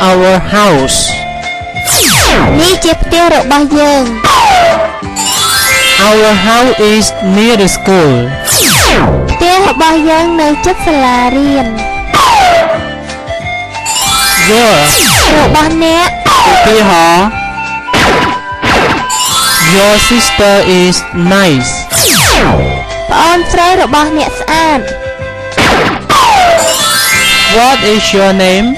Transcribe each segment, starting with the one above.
our house នេះជាផ្ទះរបស់យើង our house is near the school ផ្ទះរបស់យើងនៅជិតសាលារៀន your របស់អ្នក ឧទាហរណ៍ your sister is nice ប្អូនស្រីរបស់អ្នកស្អាត what is your name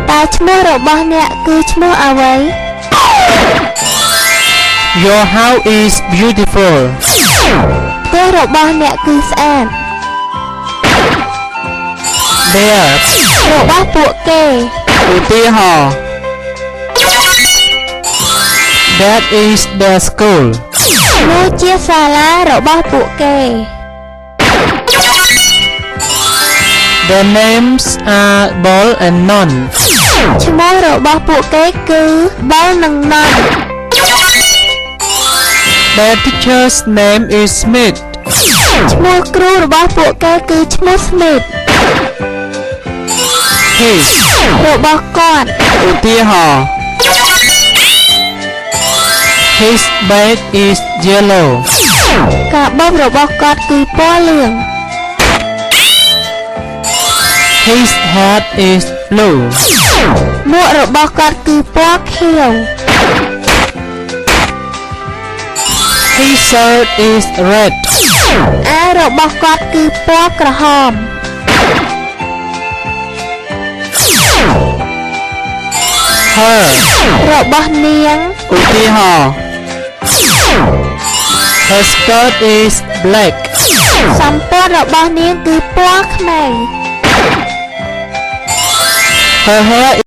តើឈ្មោះរបស់អ្នកគឺឈ្មោះអ្វី your house is beautiful ផ្ទះរបស់អ្នកគឺស្អាត there របស់ពួកគេ ឧទាហរណ៍ that is the school នោះជាសាលារបស់ពួកគេ the names are Ball and Non ឈ្មោះរបស់ពួកគេគឺបុលនិងណន the teacher's name is Smith ឈ្មោះគ្រូរបស់ពួកគេគឺឈ្មោះ Smith his របស់គាត់ ឧទាហរណ៍ his bag is yellow កាបូបរបស់គាត់គឺពណ៌លឿង his hat is blue មួករបស់គាត់គឺពណ៌ខៀវ his shirt is red អាវរបស់គាត់គឺពណ៌ក្រហម her របស់នាង ឧទាហរណ៍ her skirt is black សម្ពត់របស់នាងគឺពណ៌ខ្មៅ her hair